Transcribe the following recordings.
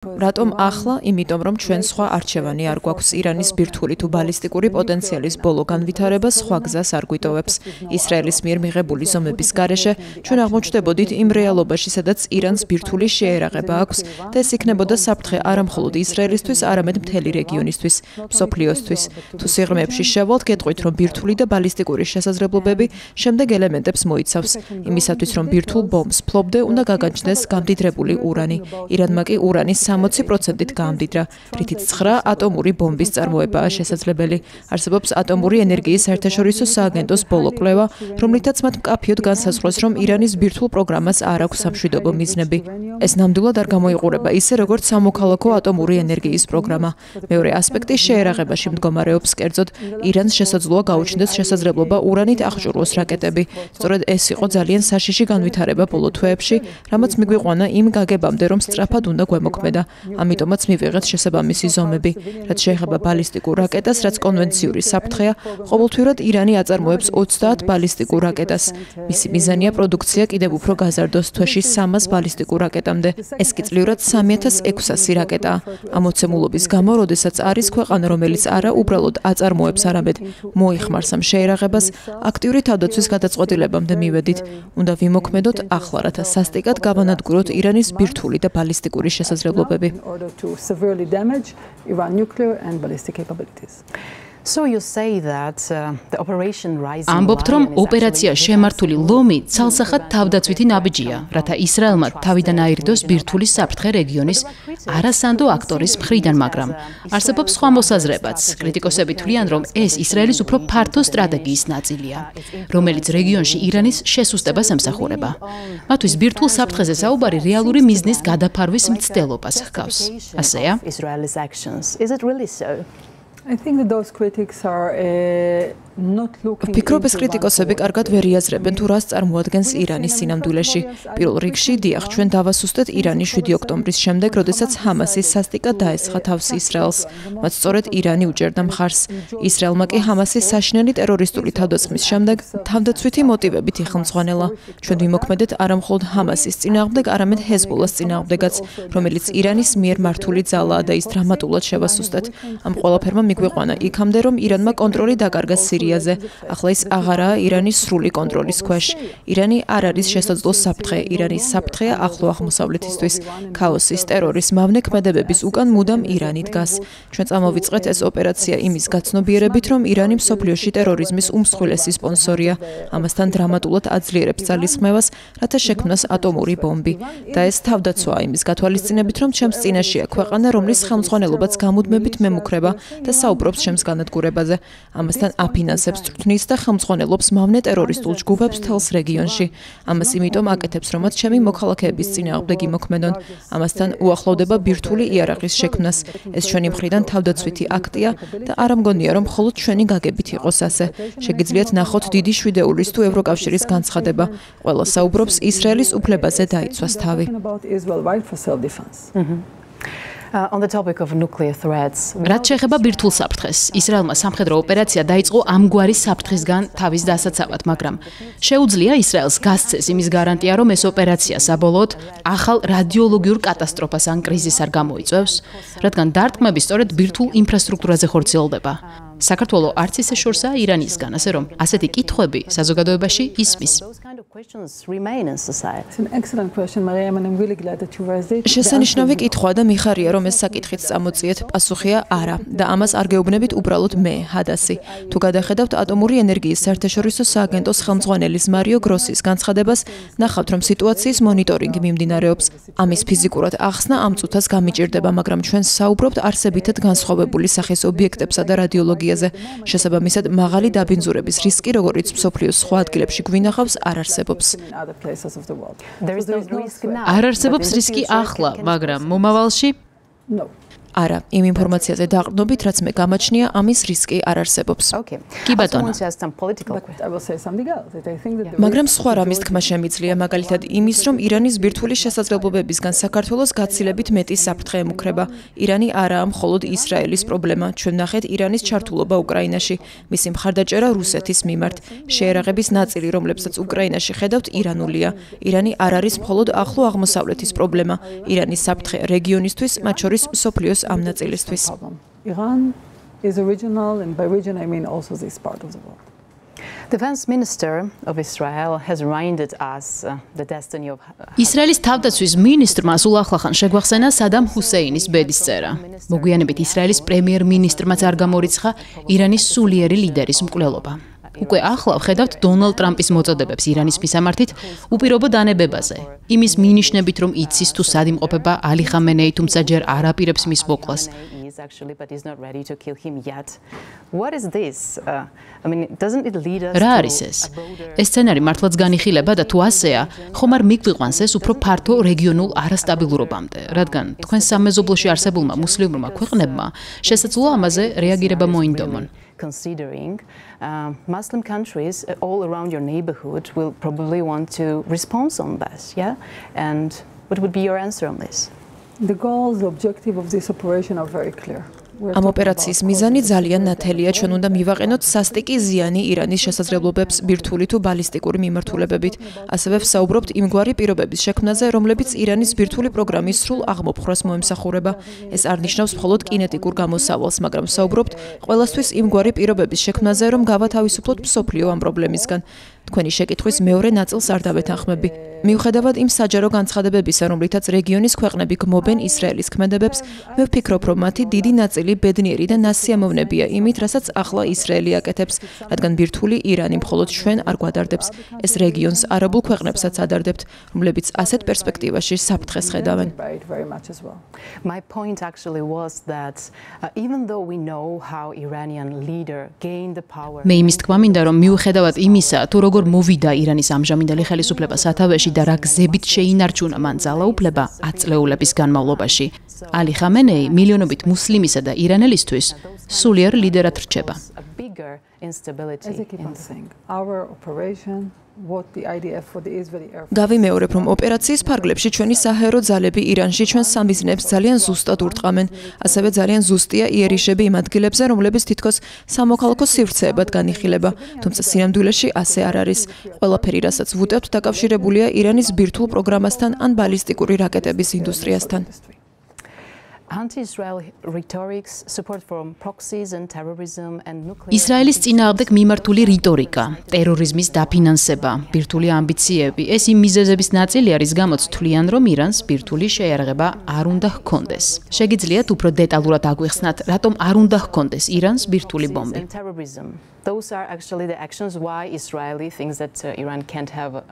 რატომ ახლა? იმიტომ რომ ჩვენ სხვა არჩევანი არ გვაქვს. ირანის ბირთვული თუ ბალისტიკური პოტენციალის ბოლო განვითარებას სხვა გზას არ გვიტოვებს. ისრაელის მიერ მიღებული ზომების გარეშე ჩვენ აღმოჩნდებოდით იმ რეალობაში, სადაც ირანს ბირთვული შეერაღება აქვს და ეს იქნებოდა საფრთხე არა მხოლოდ ისრაელისთვის, არამედ მთელი რეგიონისთვის, მსოფლიოსთვის. თუ სიღრმეებში შევალთ, გეტყვით, რომ ბირთვული და ბალისტიკური შესაძლებლობები შემდეგ ელემენტებს მოიცავს. იმისათვის, რომ ბირთვულ ბომბს ფლობდე, უნდა გაგაჩნდეს გამდიდრებული ურანი. ირანმა კი ურანის 60%-ით გაამდიდრა, რითიც 9 ატომური ბომბის წარმოებაა შესაძლებელი. არსებობს ატომური ენერგიის საერთაშორისო სააგენტოს ბოლო კვლევა, რომლითაც მათ მკაფიოდ განსაზღვრეს, რომ ირანის ბირთვულ პროგრამას არ აქვს სამშვიდობო მიზნები. ეს ნამდვილად არ გამოიყურება ისე, როგორც სამოქალაქო ატომური ენერგიის პროგრამა. მეორე ასპექტი შეერაღებაში მდგომარეობს, კერძოდ ირანს შესაძლოა გაუჩნდეს შესაძლებლობა ურანით აღჭურვოს რაკეტები. სწორედ ეს იყო ძალიან საშიში განვითარება ბოლო თვეებში, რამაც მიგვიყვანა იმ გაგებამდე, რომ სწრაფად უნდა გვემოქმედა. ამიტომაც მივიღეთ შესაბამისი ზომები. რაც შეეხება ბალისტიკურ რაკეტას, რაც კონვენციური საფრთხეა, ყოველთვიურად ირანი აწარმოებს 30 ბალისტიკურ რაკეტას. მისი მიზანია პროდუქცია კიდევ უფრო გაზარდოს, თვეში 300 ბალისტიკურ რაკეტამდე. ეს კი წლიურად 3600 რაკეტაა. ამოცემულობის გამო, როდესაც არის ქვეყანა, რომელიც არა უბრალოდ აწარმოებს, არამედ მოიხმარს ამ შეერაღებას, აქტიური თავდაცვის გადაწყვეტილებამდე მივედით. უნდა ვიმოქმედოთ ახლა, რათა სასტიკად გავანადგუროთ ირანის ბირთვული და ბალისტიკური შესაძლებლობები. ამბობთ, რომ ოპერაცია შემართული ლომი ცალსახად თავდაცვითი ნაბიჯია, რათა ისრაელმა თავიდან აირიდოს ბირთვულის საფრთხე რეგიონის არასანდო აქტორის მხრიდან, მაგრამ არსებობს სხვა მოსაზრებაც. კრიტიკოსები თვლიან, რომ ეს ისრაელის უფრო ფართო სტრატეგიის ნაწილია, რომელიც რეგიონში ირანის შესუსტებას ემსახურება. მათთვის ბირთვულ საფრთხეზე საუბარი რეალური მიზნის გადაფარვის მცდელობას ჰგავს. ასეა? ვფიქრობ, ეს კრიტიკოსები კარგად ვერ იაზრებენ თუ რას წარმოადგენს ირანის სინამდვილეში. პირველ რიგში, დიახ, ჩვენ დავასუსტეთ ირანის 7 ოქტომბრის შემდეგ, როდესაც ჰამასი სასტიკად დაესხა თავს ისრაელს. მათ სწორედ ირანი უჭერდა მხარს. ისრაელმა კი ჰამასის საშინელი ტერორისტული თავდასხმის შემდეგ თავდაცვითი მოტივებით იხელმძღვანელა. ჩვენ ვიმოქმედეთ არა მხოლოდ ჰამასის წინააღმდეგ, არამედ ჰეზბოლას წინააღმდეგაც, რომელიც ირანის მიერ მართული ძალაა და ის დრამატულად შევასუსტეთ. ამ ყველაფერმა მიგვიყვანა იქამდე, რომ ირანმა კონტროლი დაკარგა სირიაზე. ახლა ის აღარაა ირანის სრული კონტროლის ქვეშ. ირანი არ არის შესაძლო საფრთხე, ირანის საფრთხეა ახლო აღმოსავლეთისთვის. ქაოსის, ტერორის, მავნე ქმედებების უკან მუდამ ირანი დგას. ჩვენ წამოვიწყეთ ეს ოპერაცია იმის გაცნობიერებით, რომ ირანი მსოფლიოში ტერორიზმის უმსხვილესი სპონსორია. ამასთან დრამატულად აძლიერებს ძალისხმევას, რათა შექმნას ატომური ბომბი. და ეს თავდაცვაა იმის გათვალისწინებით, რომ ჩემს წინაშია ქვეყანა, რომლის ხელმძღვანელობაც გამუდმებით მემუქრება და საუბრობს ჩემს განადგურებაზე. ამასთან აფინანსებს წვრთნის და ხელმძღვანელობს მავნე ტერორისტულ ჯგუფებს თელს რეგიონში. ამას იმიტომ აკეთებს, რომაც ჩემი მოქალაქეების წინააღმდეგ იმოქმედონ. ამასთან უახლოვდება ბირთვული იარაღის შექმნას. ეს ჩვენი მხრიდან თავდაცვითი აქტია და არ ამგონია, რომ მხოლოდ ჩვენი გაგებით იყოს ასე. შეგიძლიათ ნახოთ დიდი შვიდეულის თუ ევროკავშირის განცხადება. ყველა საუბრობს ისრაელის უფლებაზე დაიცვას თავი. რაც შეეხება ბირთვულ საფრთხეს, ისრაელმა სამხედრო ოპერაცია დაიწყო ამგვარი საფრთხისგან თავის დასაცავად, მაგრამ შეუძლია ისრაელს გასცეს იმის გარანტია, რომ ეს ოპერაცია საბოლოოდ ახალ რადიოლოგიურ კატასტროფას ან კრიზისს არ გამოიწვევს, რადგან დარტყმები სწორედ ბირთვულ ინფრასტრუქტურაზე ხორციელდება. საქართველოს არც ისე შორსაა ირანისგან, ასე რომ ასეთი კითხვები საზოგადოებაში ისმის. შესანიშნავი კითხვაა და მიხარია, რომ ეს საკითხიც წამოწიეთ. პასუხია არა და ამას არ გეუბნებით უბრალოდ მე, ჰადასი. თუ გადახედავთ ატომური ენერგიის საერთაშორისო სააგენტოს ხელმძღვანელის მარიო გროსის განცხადებას, ნახავთ, რომ სიტუაციის მონიტორინგი მიმდინარეობს. ამის ფიზიკურად ახსნა ამ წუთას გამიჭირდება, მაგრამ ჩვენ საუბრობთ არსებითად განსხვავებული სახის ობიექტებსა და რადიოლოგიაზე. შესაბამისად, მაღალი დაბინძურების რისკი, როგორც მსოფლიოს სხვა ადგილებში გვინახავს, არ არსებობს. არ არსებობს რისკი ახლა, მაგრამ მომავალში არა, იმ ინფორმაციაზე დაყრდნობით, რაც მე გამაჩნია, ამის რისკი არ არსებობს. კი ბატონო. მაგრამ სხვა რამის თქმა შემიძლია, მაგალითად იმის, რომ ირანის ბირთვული შესაძლებლობებისგან საქართველოს გაცილებით მეტი საფრთხე ემუქრება. ირანი არაა მხოლოდ ისრაელის პრობლემა, ჩვენ ნახეთ ირანის ჩართულობა უკრაინაში, მისი მხარდაჭერა რუსეთის მიმართ. შეერაღების ნაწილი, რომლებსაც უკრაინაში ხედავთ, ირანულია. ირანი არ არის მხოლოდ ახლო აღმოსავლეთის პრობლემა. ირანის საფრთხე რეგიონისთვის, მათ შორის მსოფლიოს ამ ნაწილისთვის. Iran is a regional, and by region I mean also this part of the world. The Defense Minister of Israel has reminded us the destiny of ისრაელის თავდაცვის მინისტრმა სულ ახლახან შეგვახსენა სადამ ჰუსეინის ბედის წერა. მოგვიანებით ისრაელის პრემიერ-მინისტრმაც არ გამორიცხა ირანის სულიერი ლიდერის მკვლელობა. უკვე ახლა ვხედავთ დონალდ ტრამპის მოწოდებებს ირანის მისამართით უპირობო დანებებაზე. იმის მინიშნებით, რომ იცის თუ სად იმყოფება ალი ხამენეი, თუმცა ჯერ არ აპირებს მის მოკლას. რა არის ეს? ეს სცენარი მართლაც განიხილება და თუ ასეა, ხომ არ მიგვიყვანს ეს უფრო ფართო რეგიონულ არასტაბილურობამდე, რადგან თქვენ სამეზობლოში არსებულმა მუსლიმურმა ქვეყნებმა შესაძლოა ამაზე რეაგირება მოინდომონ. Considering Muslim countries all around your neighborhood will probably want to respond on this, yeah? And what would be your answer on this? The goals, the objective of this operation are very clear. ამ ოპერაციის მიზანი ძალიან ნათელია, ჩვენ უნდა მივაყენოთ სასტიკი ზიანი ირანის შესაძლებლობებს ბირთვული თუ ბალისტიკური მიმართულებებით. ასევე ვსაუბრობთ იმგვარი პირობების შექმნაზე, რომლებიც ირანის ბირთვული პროგრამის სრულ აღმოფხვრას მოემსახურება. ეს არ ნიშნავს მხოლოდ კინეტიკურ გამოსავალს, მაგრამ ვსაუბრობთ ყველასთვის იმგვარი პირობების შექმნაზე, რომ გავათავისუფლოთ მსოფლიო ამ პრობლემისგან. თქვენი შეკითხვის მეორე ნაწილს არ დავეთანხმები. მიუხედავად იმ საჯარო განცხადებებისა, რომლითაც რეგიონის ქვეყნები გმობენ ისრაელის ქმედებებს, მე ვფიქრობ, რომ მათი დიდი ნაწილი ბედნიერი და ნასიამოვნებია იმით, რასაც ახლა ისრაელი აკეთებს, რადგან ბირთვული ირანი მხოლოდ ჩვენ არ გვადარდებს, ეს რეგიონს არაბულ ქვეყნებსაც ადარდებთ, რომლებიც ასეთ პერსპექტივაში საფრთხეს ხედავენ. My point actually was that even though we know how Iranian leader gained the power. მე იმის თქმა მინდა, რომ მიუხედავად იმისა, თუ როგორ მოვიდა ირანის ამჟამინდელი ხელისუფლება სათავეში და რა გზებით შეინარჩუნა მან ძალაუფლება 10 წლეულების განმავლობაში, ალი ხამენეი მილიონობით მუსლიმისა და ირანელისთვის სულიერ ლიდერად რჩება. გავიმეორებ, რომ ოპერაციის ფარგლებში ჩვენი საჰაერო ძალები ირანში ჩვენ სამიზნეებს ძალიან ზუსტად ურტყამენ. ასევე ძალიან ზუსტია იერიშები იმ ადგილებზე, რომლებიც თითქოს სამოქალაქო სივრცეებად განიხილება. თუმცა სინამდვილეში ასე არ არის. ყველაფერი, რასაც ვუტევთ, დაკავშირებულია ირანის ბირთვულ პროგრამასთან ან ბალისტიკური რაკეტების ინდუსტრიასთან. ისრაელის წინააღმდეგ მიმართული რიტორიკა, ტერორიზმის დაფინანსება, ბირთვული ამბიციები, ეს იმ მიზეზების ნაწილია, რის გამოც თვლიან, რომ ირანს ბირთვული შეიარაღება არ უნდა ჰქონდეს. შეგიძლიათ უფრო დეტალურად აგვიხსნათ, რატომ არ უნდა ჰქონდეს ირანს ბირთვული ბომბი? Those are actually the actions why Israel thinks that Iran can't have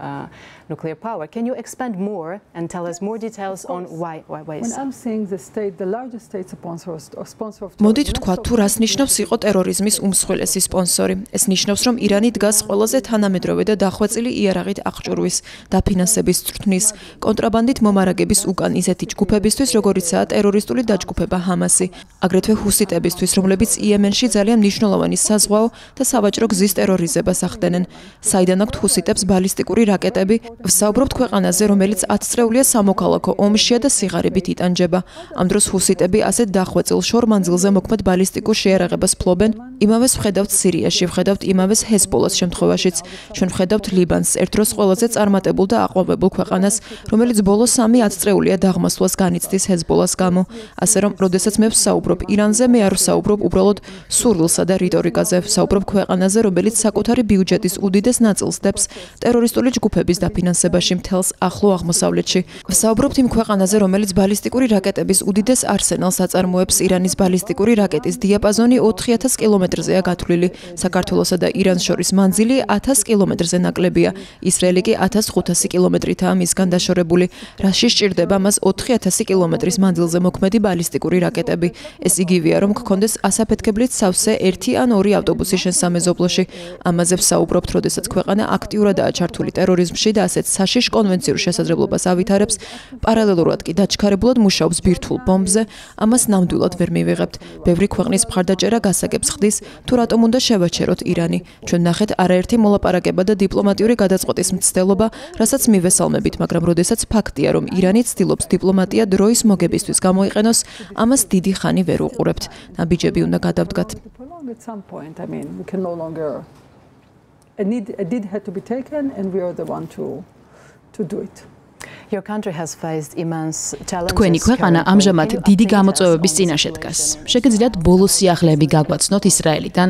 nuclear power. Can you expand more and tell us more details on why is When I'm saying the state, the largest state sponsor of მოდით ვთქვათ, თუ რას ნიშნავს იყო ტერორიზმის უმსხვილესი სპონსორი. ეს ნიშნავს, რომ ირანი დგას ყველაზე თანამედროვე და დახვეწილი იარაღით აღჭურვის, დაფინანსების წვრთნის, კონტრაბანდით მომარაგების უკან ისეთი ჯგუფებისთვის, როგორიცაა ტერორისტული დაჯგუფება ჰამასი, აგრეთვე ჰუსიტებისთვის, რომლებიც იემენში ძალიან მნიშვნელოვანი საზღვაო და სავაჭრო გზის ტერორიზებას ახდენენ. საიდან აქვთ ჰუსიტებს ბალისტიკური რაკეტები? ვსაუბრობთ ქვეყანაზე, რომელიც 10 წრეულია სამოქალაქო ომშია და სიღარიბით იტანჯება. ამ დროს ჰუსიტები ასეთ დახვეწილ შორ მანძილზე მოქმედ ბალისტიკურ შეიარაღებას ფლობენ. იმავეს ვხედავთ სირიაში, ვხედავთ იმავეს ჰეზბოლას შემთხვევაშიც. ჩვენ ვხედავთ ლიბანს, ერთ დროს ყველაზე წარმატებულ და აყვავებულ ქვეყანას, რომელიც ბოლო 3 10 წრეულია დაღმასვლას განიცდის ჰეზბოლას გამო. ასე რომ, როდესაც მე ვსაუბრობ ირანზე, მე არ ვსაუბრობ უბრალოდ სურვილსა და რიტორიკაზე, ვსაუბრობ ქვეყანაზე, რომელიც საკუთარი ბიუჯეტის უდიდეს ნაწილს დებს ტერორისტული ჯგუფების დაფინანსებაში მთელს ახლო აღმოსავლეთში. ვსაუბრობთ იმ ქვეყანაზე, რომელიც ბალისტიკური რაკეტების უდიდეს არსენალს აწარმოებს. ირანის ბალისტიკური რაკეტის დიაპაზონი 4000 კილომეტრზეა გათვლილი. საქართველოსა და ირანს შორის მანძილი 1000 კილომეტრზე ნაკლებია. ისრაელი კი 1500 კილომეტრითაა მისგან დაშორებული. რაში სჭირდება მას 4000 კილომეტრის მანძილზე მოქმედი ბალისტიკური რაკეტები. ეს იგივეა, რომ გქონდეს ასაფეთქებლით სავსე 1 ან 2 ავტობუსი სამეზობლოში. ამაზე ვსაუბრობთ, როდესაც ქვეყანა აქტიურადაა ჩართული ტერორიზმში და ასეთ საშიშ კონვენციურ შესაძლებლობას ავითარებს, პარალელურად კი დაჩქარებულად მუშაობს ბირთვულ ბომბზე, ამას ნამდვილად ვერ მივიღებთ. ბევრი ქვეყნის მხარდაჭერა გასაგებს ხდის, თუ რატომ უნდა შევაჩეროთ ირანი. ჩვენ ნახეთ არაერთი მოლაპარაკება და დიპლომატიური გადაწყვეტის მცდელობა, რასაც მივესალმებით, მაგრამ როდესაც ფაქტია, რომ ირანი ცდილობს დიპლომატია დროის მოგებისთვის გამოიყენოს, ამას დიდი ხანი ვერ უყურებთ. ნაბიჯები უნდა გადავდგათ. At some point, I mean, we can no longer. A deed had to be taken, and we are the one to do it. Your country has faced immense challenges. თქვენი ქვეყანა ამჟამად დიდი გამოწვევების წინაშე დგას. შეგიძლიათ ბოლო სიახლეები გაგვაცნოთ ისრაელიდან,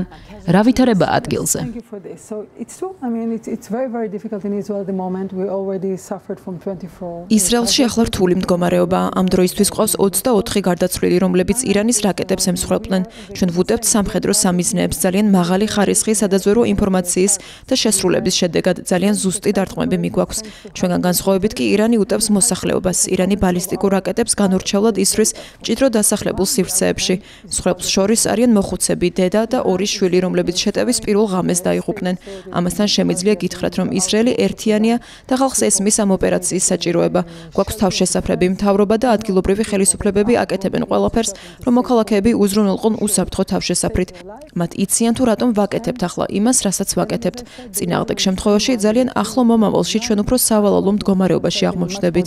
რა ვითარება ადგილზე? Thank you for this. So it's true. I mean, it's very difficult in Israel at the moment. We already suffered from 24. ისრაელში ახლა რთული მდგომარეობაა. ამ დროისთვის ყავს 24 გარდაცვლილი, რომლებიც ირანის რაკეტებს ემსხვერპლენ. ჩვენ ვუტებთ სამხედრო სამიზნეებს ძალიან მაღალი ხარისხის სადაზვერვო ინფორმაციის და შესრულების შედეგად ძალიან ზუსტი დარტყმები მიგვაქვს. ჩვენგან განსხვავებით კი ირანი უტევს მოსახლეობას. ირანი ბალისტიკურ რაკეტებს განურჩევლად ისვრის მჭიდრო დასახლებულ სივრცეებში. მსხვერპლს შორის არიან მოხუცები, დედა და ორი შვილი, რომლებიც შეტევის პირველ ღამეს დაიღუპნენ. ამასთან შემიძლია გითხრათ, რომ ისრაელი ერთიანია და ხალხს ესმის ამ ოპერაციის საჭიროება. გვაქვს თავშესაფრები, მთავრობა და ადგილობრივი ხელისუფლებები აკეთებენ ყველაფერს, რომ მოქალაქეები უზრუნველყონ უსაფრთხო თავშესაფრით. მათ იციან თუ რატომ ვაკეთებთ ახლა იმას, რასაც ვაკეთებთ. წინააღმდეგ შემთხვევაში ძალიან ახლო მომავალში ჩვენ უფრო სავალალო მდგომარეობაში აღმოჩნდებით.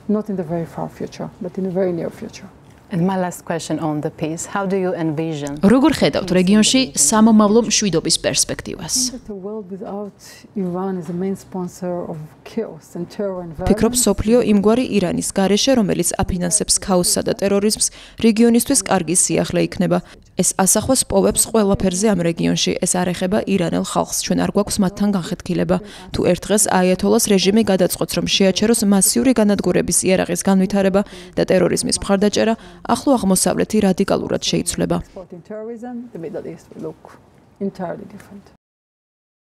Not in the very far future, but in the very near future. And my last question on the peace. How do you envision? როგორ ხედავთ რეგიონში სამომავლო მშვიდობის პერსპექტივას? The world without Iran is the main sponsor of chaos and terror and violence. ფიქრობ, სოფლიო იმგვარი ირანის გარეშე, რომელიც აფინანსებს ქაოსსა და ტერორიზმს, რეგიონისთვის კარგი სიახლე იქნება. ეს ასახვას პოვებს ყველაფერზე ამ რეგიონში. ეს არ ეხება ირანელ ხალხს. ჩვენ არ გვაქვს მათთან განხეთქილება. თუ ერთ დღეს აიათოლას რეჟიმი გადაწყვეტს, რომ შეაჩეროს მასიური განადგურების იარაღის განვითარება და ტერორიზმის მხარდაჭერა, ახლო აღმოსავლეთი რადიკალურად შეიცვლება. Supporting terrorism, the Middle East will look entirely different.